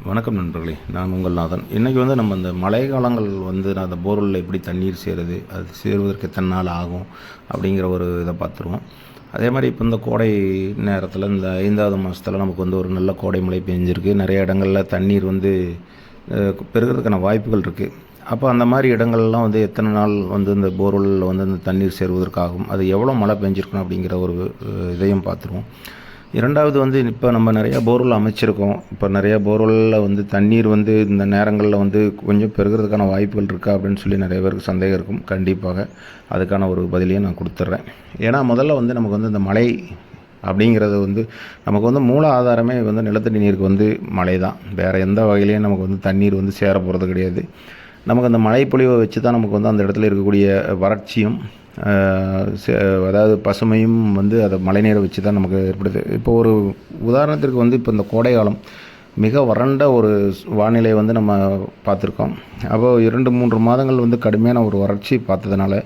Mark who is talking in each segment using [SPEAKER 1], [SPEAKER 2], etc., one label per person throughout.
[SPEAKER 1] வணக்கம் நண்பர்களே, நான் உங்கள் நாதன். இன்றைக்கி நம்ம இந்த மழை காலங்கள் அந்த போர்வெல்லில் எப்படி தண்ணீர் சேருது, அது சேருவதற்கு எத்தனை நாள் ஆகும் அப்படிங்கிற ஒரு இதை பார்த்துருவோம். அதே மாதிரி இப்போ இந்த கோடை நேரத்தில் இந்த 5வது மாதத்தில் நமக்கு ஒரு நல்ல கோடை மழை பெஞ்சிருக்கு. நிறைய இடங்களில் தண்ணீர் பெருகிறதுக்கான வாய்ப்புகள் இருக்குது. அப்போ அந்த மாதிரி இடங்கள்லாம் எத்தனை நாள் இந்த போர்வெல்லில் அந்த தண்ணீர் சேருவதற்காகும், அது எவ்வளோ மழை பெஞ்சிருக்கணும் அப்படிங்கிற ஒரு இதையும் பார்த்துருவோம். இரண்டாவது இப்போ நம்ம நிறையா போர்வெல் அமைச்சிருக்கோம். இப்போ நிறையா போர்வெல்லில் தண்ணீர் இந்த நேரங்களில் கொஞ்சம் பெருகிறதுக்கான வாய்ப்புகள் இருக்கா அப்படின்னு சொல்லி நிறைய பேருக்கு சந்தேகம் இருக்கும். கண்டிப்பாக அதுக்கான ஒரு பதிலையும் நான் கொடுத்துட்றேன். ஏன்னா முதல்ல நமக்கு இந்த மழை அப்படிங்கிறது நமக்கு மூல ஆதாரமே நிலத்தடி நீருக்கு மழை தான். வேறு எந்த வகையிலையும் நமக்கு தண்ணீர் சேர போகிறது கிடையாது. நமக்கு அந்த மழை பொழிவை வச்சு தான் நமக்கு அந்த இடத்துல இருக்கக்கூடிய வறட்சியும் அதாவது பசுமையும் அதை மழைநீரை வச்சு தான் நமக்கு ஏற்படுது. இப்போ ஒரு உதாரணத்திற்கு இப்போ இந்த கோடை காலம் மிக வறண்ட ஒரு வானிலை நம்ம பார்த்துருக்கோம். அப்போது 2-3 மாதங்கள் கடுமையான ஒரு வறட்சி பார்த்ததுனால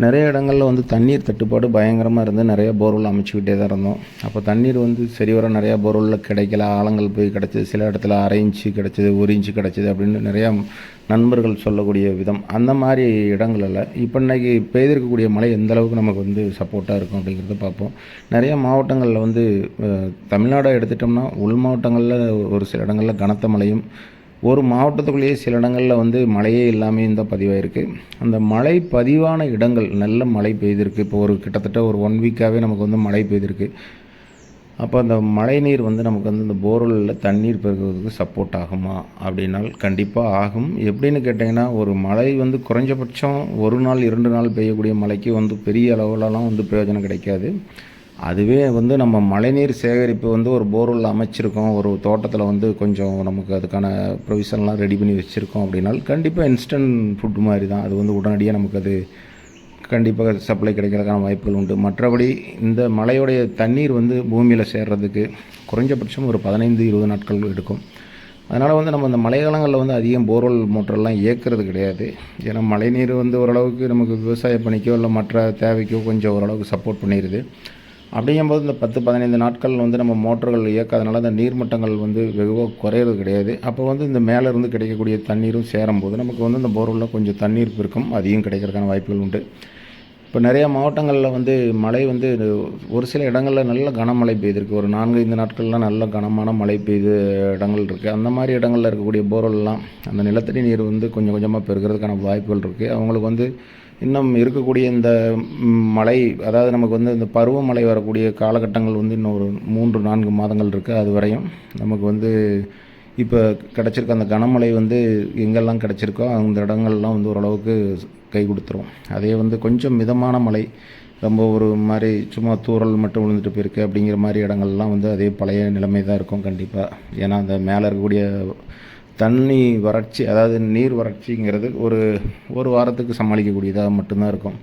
[SPEAKER 1] நிறைய இடங்களில் தண்ணீர் தட்டுப்பாடு பயங்கரமாக இருந்து நிறைய போர்வெல் அமைச்சிக்கிட்டே தான் இருந்தோம். அப்போ தண்ணீர் சரிவர நிறையா போர்வெல்லில் கிடைக்கல, ஆழங்கள் போய் கிடச்சிது, சில இடத்துல 1/2 இன்ச்சு கிடச்சிது, 1 இன்ச்சு கிடச்சிது அப்படின்னு நிறையா நண்பர்கள் சொல்லக்கூடிய விதம். அந்த மாதிரி இடங்களில் இப்போ இன்றைக்கி பெய்திருக்கக்கூடிய மழை எந்த அளவுக்கு நமக்கு சப்போர்ட்டாக இருக்கும் அப்படிங்கிறத பார்ப்போம். நிறைய மாவட்டங்களில் தமிழ்நாடை எடுத்துட்டோம்னா உள் மாவட்டங்களில் ஒரு சில இடங்களில் கனத்த மழையும், ஒரு மாவட்டத்துக்குள்ளேயே சில இடங்களில் மழையே இல்லாமல் தான் பதிவாயிருக்கு. அந்த மழை பதிவான இடங்கள் நல்ல மழை பெய்திருக்கு. இப்போ கிட்டத்தட்ட ஒரு 1 வீக்காகவே நமக்கு மழை பெய்திருக்கு. அப்போ அந்த மழை நீர் நமக்கு இந்த போர்வெல்லில் தண்ணீர் பெருகுவதற்கு சப்போர்ட் ஆகுமா அப்படின்னால் கண்டிப்பாக ஆகும். எப்படின்னு கேட்டிங்கன்னா, ஒரு மழை குறைஞ்சபட்சம் 1 நாள் 2 நாள் பெய்யக்கூடிய மழைக்கு பெரிய அளவுலலாம் பிரயோஜனம் கிடைக்காது. அதுவே நம்ம மழைநீர் சேகரிப்பு ஒரு போர்வெல் அமைச்சிருக்கோம், ஒரு தோட்டத்தில் கொஞ்சம் நமக்கு அதுக்கான ப்ரொவிஷன்லாம் ரெடி பண்ணி வச்சுருக்கோம் அப்படின்னால் கண்டிப்பாக இன்ஸ்டன்ட் ஃபுட் மாதிரி தான். அது உடனடியாக நமக்கு அது கண்டிப்பாக சப்ளை கிடைக்கிறதுக்கான வாய்ப்புகள் உண்டு. மற்றபடி இந்த மழையுடைய தண்ணீர் பூமியில் சேர்றதுக்கு குறைஞ்சபட்சம் ஒரு 15-20 நாட்கள் எடுக்கும். அதனால் நம்ம இந்த மழைக்காலங்களில் அதிகம் போர்வெல் மோட்டர்லாம் இயக்கிறது கிடையாது. ஏன்னா மழைநீர் ஓரளவுக்கு நமக்கு விவசாய பணிக்கோ இல்லை மற்ற தேவைக்கோ கொஞ்சம் ஓரளவுக்கு சப்போர்ட் பண்ணிடுது. அப்படிங்கும்போது இந்த 10-15 நாட்கள் நம்ம மோட்டர்கள் இயக்காதனால அந்த நீர்மட்டங்கள் வெகுவாக குறையிறது கிடையாது. அப்போ இந்த மேலேருந்து கிடைக்கக்கூடிய தண்ணீரும் சேரும்போது நமக்கு இந்த போர்வெல்லில் கொஞ்சம் தண்ணீர் பெருக்கும் அதிகம் கிடைக்கிறதுக்கான வாய்ப்புகள் உண்டு. இப்போ நிறையா மாவட்டங்களில் மழை ஒரு சில இடங்களில் நல்ல கனமழை பெய்திருக்கு. ஒரு 4-5 நாட்கள்லாம் நல்ல கனமான மழை பெய்த இடங்கள் இருக்குது. அந்த மாதிரி இடங்களில் இருக்கக்கூடிய போர்வெல்லாம் அந்த நிலத்தடி நீர் கொஞ்சம் கொஞ்சமாக பெருகிறதுக்கான வாய்ப்புகள் இருக்குது. அவங்களுக்கு இன்னும் இருக்கக்கூடிய இந்த மழை, அதாவது நமக்கு இந்த பருவமழை வரக்கூடிய காலகட்டங்கள் இன்னும் ஒரு 3-4 மாதங்கள் இருக்குது. அது வரையும் நமக்கு இப்போ கிடச்சிருக்க அந்த கனமழை எங்கெல்லாம் கிடச்சிருக்கோ அந்த இடங்கள்லாம் ஓரளவுக்கு கை கொடுத்துரும். அதே கொஞ்சம் மிதமான மழை, ரொம்ப ஒரு மாதிரி சும்மா தூறல் மட்டும் விழுந்துட்டு போயிருக்கு அப்படிங்கிற மாதிரி இடங்கள்லாம் அதே பழைய நிலைமை தான் இருக்கும் கண்டிப்பாக. ஏன்னா அந்த மேலே இருக்கக்கூடிய தண்ணி வறட்சி, அதாவது நீர் வறட்சிங்கிறது ஒரு வாரத்துக்கு சமாளிக்கக்கூடியதாக மட்டும்தான் இருக்கும்.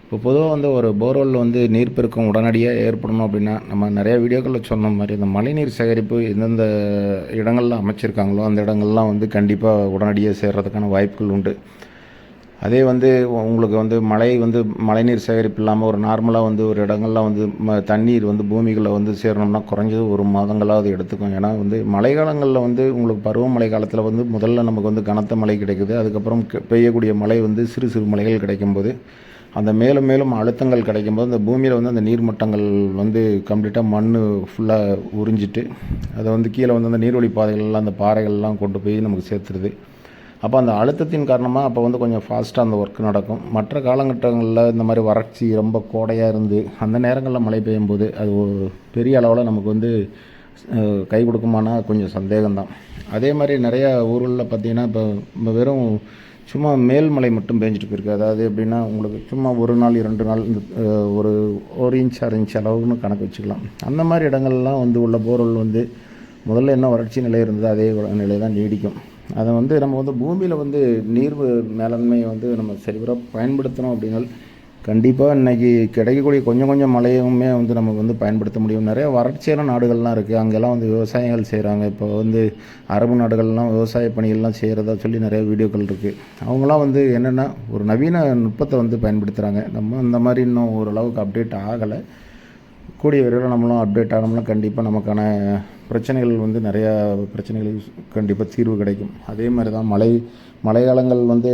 [SPEAKER 1] இப்போ பொதுவாக ஒரு போர்வெல் நீர்ப்பெருக்கம் உடனடியாக ஏற்படணும் அப்படின்னா நம்ம நிறையா வீடியோக்களில் சொன்ன மாதிரி இந்த மழைநீர் சேகரிப்பு எந்தெந்த இடங்களில் அமைச்சிருக்காங்களோ அந்த இடங்கள்லாம் கண்டிப்பாக உடனடியாக சேர்கிறதுக்கான வாய்ப்புகள் உண்டு. அதே உங்களுக்கு மழைநீர் சேகரிப்பு இல்லாமல் ஒரு நார்மலாக ஒரு இடங்கள்லாம் தண்ணீர் பூமிகளில் சேரணும்னா குறைஞ்சது 1 மாதங்களாவது எடுத்துக்கும். ஏன்னா மழை காலங்களில் உங்களுக்கு பருவமழை காலத்தில் முதல்ல நமக்கு கனத்த மழை கிடைக்குது. அதுக்கப்புறம் பெய்யக்கூடிய மழை சிறு சிறு மலைகள் கிடைக்கும்போது அந்த மேலும் மேலும் அழுத்தங்கள் கிடைக்கும்போது அந்த பூமியில் அந்த நீர்மட்டங்கள் கம்ப்ளீட்டாக மண் ஃபுல்லாக உறிஞ்சிட்டு அதை கீழே அந்த நீர்வழி பாதைகள்லாம் அந்த பாறைகள்லாம் கொண்டு போய் நமக்கு சேர்த்துருது. அப்போ அந்த அழுத்தத்தின் காரணமாக அப்போ கொஞ்சம் ஃபாஸ்ட்டாக அந்த ஒர்க் நடக்கும். மற்ற காலகட்டங்களில் இந்த மாதிரி வறட்சி ரொம்ப கோடையாக இருந்து அந்த நேரங்களில் மழை பெய்யும்போது அது ஒரு பெரிய அளவில் நமக்கு கை கொடுக்குமானா கொஞ்சம் சந்தேகம்தான். அதே மாதிரி நிறையா ஊர்களில் பார்த்திங்கன்னா இப்போ வெறும் சும்மா மேல்மலை மட்டும் பேஞ்சிட்டு போயிருக்கு. அதாவது எப்படின்னா உங்களுக்கு சும்மா 1 நாள் 2 நாள் இந்த ஒரு 1 இன்ச் 1/2 இன்ச் அளவுன்னு கணக்கு வச்சுக்கலாம். அந்த மாதிரி இடங்கள்லாம் உள்ள போர்வெல் முதல்ல என்ன வறட்சி நிலை இருந்தது அதே நிலை தான் நீடிக்கும். அதை நம்ம பூமியில் நீர் மேலாண்மையை நம்ம சரிவர பயன்படுத்தணும் அப்படின்னா கண்டிப்பாக இன்றைக்கி கிடைக்கக்கூடிய கொஞ்சம் கொஞ்சம் மழையுமே நமக்கு பயன்படுத்த முடியும். நிறைய வறட்சியான நாடுகள்லாம் இருக்குது, அங்கெல்லாம் விவசாயங்கள் செய்கிறாங்க. இப்போ அரபு நாடுகள்லாம் விவசாய பணிகள்லாம் செய்கிறதா சொல்லி நிறைய வீடியோக்கள் இருக்குது. அவங்களாம் என்னென்னா ஒரு நவீன நுட்பத்தை பயன்படுத்துகிறாங்க. நம்ம அந்த மாதிரி இன்னும் ஓரளவுக்கு அப்டேட் ஆகலை. கூடிய விரைவில் நம்மளும் அப்டேட் ஆனோம்னா கண்டிப்பாக நமக்கான பிரச்சனைகள் வந்து நிறையா பிரச்சனைகள் கண்டிப்பாக தீர்வு கிடைக்கும். அதே மாதிரி தான் மழை காலங்கள் வந்து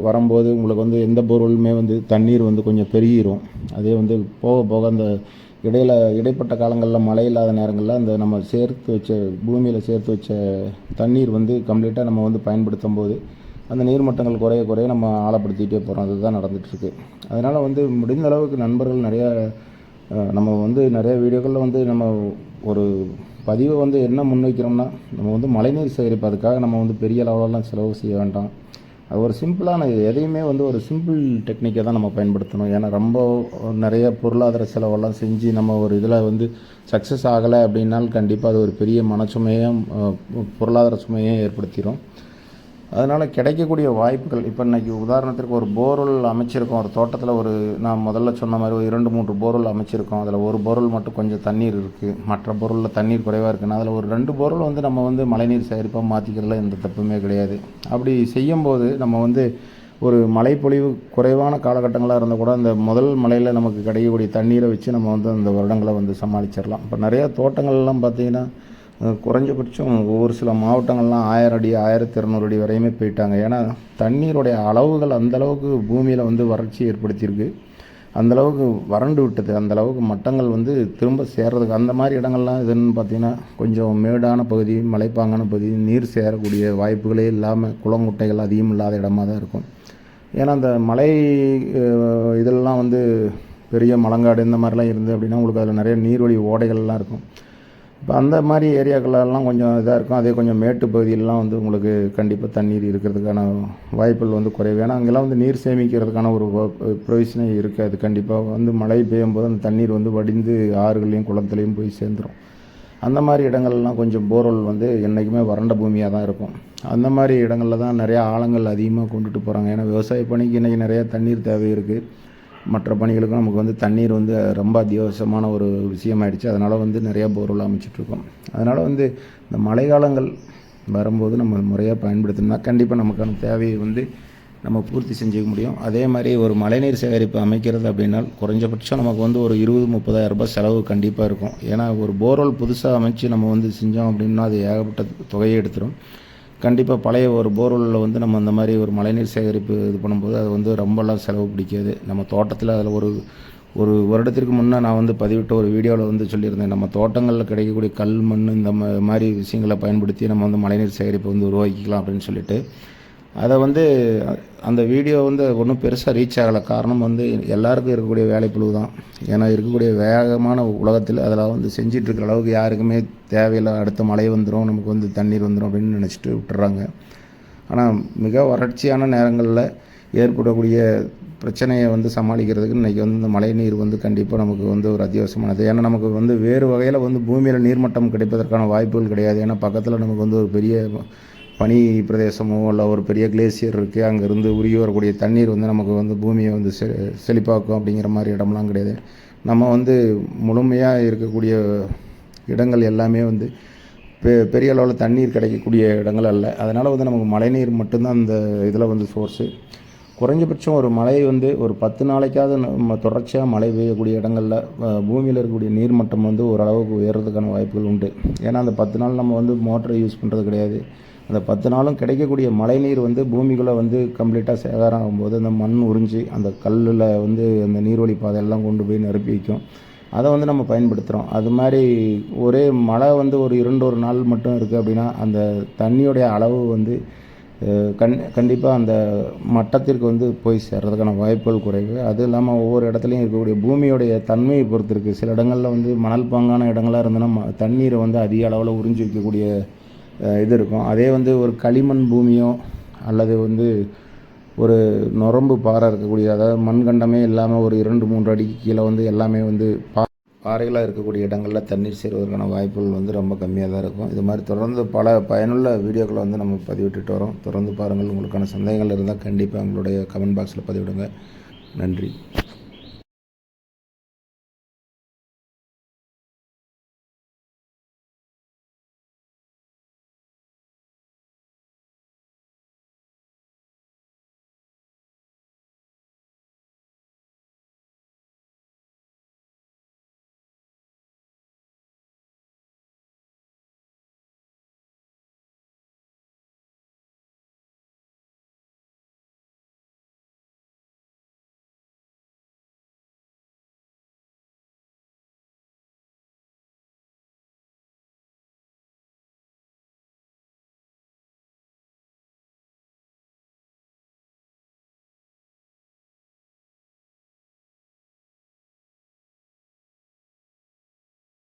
[SPEAKER 1] வரும்போது உங்களுக்கு வந்து எந்த போர்வெலுமே வந்து தண்ணீர் வந்து கொஞ்சம் பெருகிரும். அதே வந்து போக போக அந்த இடைப்பட்ட காலங்களில் மழை இல்லாத நேரங்களில் அந்த நம்ம பூமியில் சேர்த்து வச்ச தண்ணீர் வந்து கம்ப்ளீட்டாக நம்ம வந்து பயன்படுத்தும் போது அந்த நீர்மட்டங்கள் குறைய நம்ம ஆழப்படுத்திகிட்டே போகிறோம். அதுதான் நடந்துகிட்ருக்கு. அதனால் வந்து முடிந்த அளவுக்கு நண்பர்கள் நம்ம வந்து நிறைய வீடியோக்களில் வந்து நம்ம ஒரு பதிவை வந்து என்ன முன்வைக்கிறோம்னா, நம்ம வந்து மழைநீர் சேகரிப்பு அதுக்காக நம்ம வந்து பெரிய அளவிலலாம் செலவு செய்ய வேண்டாம். அது ஒரு சிம்பிளான எதையுமே வந்து ஒரு சிம்பிள் டெக்னிக்கை தான் நம்ம பயன்படுத்தணும். ஏன்னா ரொம்ப நிறைய பொருளாதார செலவெல்லாம் செஞ்சு நம்ம ஒரு இதில் வந்து சக்ஸஸ் ஆகலை அப்படின்னால் கண்டிப்பாக அது ஒரு பெரிய மனச்சுமையும் பொருளாதார சுமையும் ஏற்படுத்திடும். அதனால் கிடைக்கக்கூடிய வாய்ப்புகள் இப்போ இன்றைக்கி உதாரணத்திற்கு ஒரு போர்வெல் அமைச்சிருக்கோம். ஒரு தோட்டத்தில் நான் முதல்ல சொன்ன மாதிரி ஒரு 2-3 போர்வெல் அமைச்சிருக்கோம். அதில் ஒரு போர்வெல் மட்டும் கொஞ்சம் தண்ணீர் இருக்குது, மற்ற போர்வெலில் தண்ணீர் குறைவாக இருக்குன்னா அதில் ஒரு 2 போர்வெல் வந்து நம்ம வந்து மழைநீர் சேகரிப்பாக மாற்றிக்கிறதுல எந்த தப்புமே கிடையாது. அப்படி செய்யும்போது நம்ம வந்து ஒரு மழைப்பொழிவு குறைவான காலகட்டங்களாக இருந்தால் கூட அந்த முதல் மழையில் நமக்கு கிடைக்கக்கூடிய தண்ணீரை வச்சு நம்ம வந்து அந்த வருடங்களை வந்து சமாளிச்சிடலாம். இப்போ நிறையா தோட்டங்கள்லாம் பார்த்திங்கன்னா குறைஞ்சபட்சம் ஒவ்வொரு சில மாவட்டங்கள்லாம் 1000 அடி 1200 அடி வரையுமே போயிட்டாங்க. ஏன்னா தண்ணீருடைய அளவுகள் அந்தளவுக்கு பூமியில் வந்து வறட்சி ஏற்படுத்தியிருக்கு. அந்தளவுக்கு வறண்டு விட்டது. அந்தளவுக்கு மட்டங்கள் வந்து திரும்ப சேர்றதுக்கு அந்த மாதிரி இடங்கள்லாம் இதுன்னு பார்த்திங்கன்னா கொஞ்சம் மேடான பகுதி, மலைப்பாங்கான பகுதி, நீர் சேரக்கூடிய வாய்ப்புகளே இல்லாமல் குளங்குட்டைகள் அதிகம் இல்லாத இடமாக தான் இருக்கும். ஏன்னா அந்த மலை இதெல்லாம் வந்து பெரிய மலங்காடு இந்த மாதிரிலாம் இருந்து அப்படின்னா உங்களுக்கு அதில் நிறைய நீர்வழி ஓடைகள்லாம் இருக்கும். இப்போ அந்த மாதிரி ஏரியாக்களெல்லாம் கொஞ்சம் இதாக இருக்கும். அதே கொஞ்சம் மேட்டு பகுதியிலலாம் வந்து உங்களுக்கு கண்டிப்பாக தண்ணீர் இருக்கிறதுக்கான வாய்ப்புகள் வந்து குறைவு. ஏன்னா அங்கெல்லாம் வந்து நீர் சேமிக்கிறதுக்கான ஒரு ப்ரொவிஷனே இருக்காது. கண்டிப்பாக வந்து மழை பெய்யும் போது அந்த தண்ணீர் வந்து வடிந்து ஆறுகளையும் குளத்துலையும் போய் சேர்ந்துடும். அந்த மாதிரி இடங்கள்லாம் கொஞ்சம் போர்வெல் வந்து என்றைக்குமே வறண்ட பூமியாக தான் இருக்கும். அந்த மாதிரி இடங்களில் தான் நிறையா ஆழங்கள் அதிகமாக கொண்டுட்டு போகிறாங்க. ஏன்னா விவசாய பணிக்கு இன்றைக்கி நிறையா தண்ணீர் தேவை இருக்குது. மற்ற பணிகளுக்கும் நமக்கு வந்து தண்ணீர் வந்து ரொம்ப அத்தியாவசியமான ஒரு விஷயமாயிடுச்சு. அதனால் வந்து நிறையா போர்வெல் அமைச்சிட்ருக்கோம். அதனால் வந்து இந்த மழை காலங்கள் வரும்போது நம்ம முறையாக பயன்படுத்தினா கண்டிப்பாக நமக்கான தேவையை வந்து நம்ம பூர்த்தி செஞ்சுக்க முடியும். அதே மாதிரி ஒரு மழைநீர் சேகரிப்பு அமைக்கிறது அப்படின்னா குறைஞ்சபட்சம் நமக்கு வந்து ஒரு 20-30,000 ரூபாய் செலவு கண்டிப்பாக இருக்கும். ஏன்னா ஒரு போர்வெல் புதுசாக அமைச்சு நம்ம வந்து செஞ்சோம் அப்படின்னா அது ஏகப்பட்ட தொகையை எடுத்துடும். கண்டிப்பாக பழைய ஒரு போர்வெல்லில் வந்து நம்ம அந்த மாதிரி ஒரு மழைநீர் சேகரிப்பு இது பண்ணும்போது அது வந்து ரொம்பலாம் செலவு பிடிக்காது. நம்ம தோட்டத்தில் அதில் ஒரு வருடத்திற்கு முன்னே நான் வந்து பதிவிட்ட ஒரு வீடியோவில் வந்து சொல்லியிருந்தேன். நம்ம தோட்டங்களில் கிடைக்கக்கூடிய கல், மண் இந்த மாதிரி விஷயங்களை பயன்படுத்தி நம்ம வந்து மழைநீர் சேகரிப்பை வந்து உருவாக்கிக்கலாம் அப்படின்னு சொல்லிட்டு அதை வந்து அந்த வீடியோ வந்து ஒன்றும் பெருசாக ரீச் ஆகலை. காரணம் வந்து எல்லாருக்கும் இருக்கக்கூடிய வேலைப்பளு தான். ஏன்னா இருக்கக்கூடிய வேகமான உலகத்தில் அதில் வந்து செஞ்சிட்ருக்கிற அளவுக்கு யாருக்குமே தேவையில்லை. அடுத்த மழை வந்துடும், நமக்கு வந்து தண்ணீர் வந்துடும் அப்படின்னு நினச்சிட்டு விட்டுறாங்க. ஆனால் மிக வறட்சியான நேரங்களில் ஏற்படக்கூடிய பிரச்சனையை வந்து சமாளிக்கிறதுக்கு இன்றைக்கி வந்து இந்த மழை நீர் வந்து கண்டிப்பாக நமக்கு வந்து ஒரு அத்தியாவசியமானது. ஏன்னா நமக்கு வந்து வேறு வகையில் வந்து பூமியில் நீர்மட்டம் கிடைப்பதற்கான வாய்ப்புகள் கிடையாது. ஏன்னா பக்கத்தில் நமக்கு வந்து ஒரு பெரிய பனி பிரதேசமோ இல்லை ஒரு பெரிய கிளேசியர் இருக்குது. அங்கேருந்து உருகி வரக்கூடிய தண்ணீர் வந்து நமக்கு வந்து பூமியை வந்து செழிப்பாக்கும் அப்படிங்கிற மாதிரி இடம்லாம் கிடையாது. நம்ம வந்து முழுமையாக இருக்கக்கூடிய இடங்கள் எல்லாமே வந்து பெரிய அளவில் தண்ணீர் கிடைக்கக்கூடிய இடங்கள் அல்ல. அதனால் வந்து நமக்கு மழைநீர் மட்டும்தான் அந்த இதில் வந்து சோர்ஸு. குறைஞ்சபட்சம் ஒரு மழை வந்து ஒரு 10 நாளைக்காவது நம்ம தொடர்ச்சியாக மழை பெய்யக்கூடிய இடங்களில் பூமியில் இருக்கக்கூடிய நீர்மட்டம் வந்து ஓரளவுக்கு உயர்றதுக்கான வாய்ப்புகள் உண்டு. ஏன்னா அந்த 10 நாள் நம்ம வந்து மோட்டரை யூஸ் பண்ணுறது கிடையாது. அந்த 10 நாளும் கிடைக்கக்கூடிய மழைநீர் வந்து பூமிக்குள்ளே வந்து கம்ப்ளீட்டாக சேகரம் ஆகும்போது அந்த மண் உறிஞ்சி அந்த கல்லில் வந்து அந்த நீர்வழி பாதையெல்லாம் கொண்டு போய் நிரப்பி வைக்கும். அதை வந்து நம்ம பயன்படுத்துகிறோம். அது மாதிரி ஒரே மழை வந்து ஒரு 2 நாள் மட்டும் இருக்குது அப்படின்னா அந்த தண்ணியோடைய அளவு வந்து கண்டிப்பாக அந்த மட்டத்திற்கு வந்து போய் சேர்றதுக்கான வாய்ப்புகள் குறைவு. அது இல்லாமல் ஒவ்வொரு இடத்துலையும் இருக்கக்கூடிய பூமியோடைய தன்மையை பொறுத்து இருக்குது. சில இடங்களில் வந்து மணல் பாங்கான இடங்களாக இருந்ததுன்னா தண்ணீரை வந்து அதிக அளவில் உறிஞ்சி வைக்கக்கூடிய இது இருக்கும். அதே வந்து ஒரு களிமண் பூமியோ அல்லது வந்து ஒரு நொரம்பு பாறை இருக்கக்கூடிய, அதாவது மண்கண்டமே இல்லாமல் ஒரு 2-3 அடிக்கு கீழே வந்து எல்லாமே வந்து பாறைகளாக இருக்கக்கூடிய இடங்களில் தண்ணீர் சேருவதற்கான வாய்ப்புகள் வந்து ரொம்ப கம்மியாக தான் இருக்கும். இது மாதிரி தொடர்ந்து பல பயனுள்ள வீடியோக்களை வந்து நம்ம பதிவிட்டுட்டு வரோம். தொடர்ந்து பாருங்கள். உங்களுக்கான சந்தேகங்கள் இருந்தால் கண்டிப்பாக உங்களுடைய கமெண்ட் பாக்ஸில் பதிவிடுங்க. நன்றி.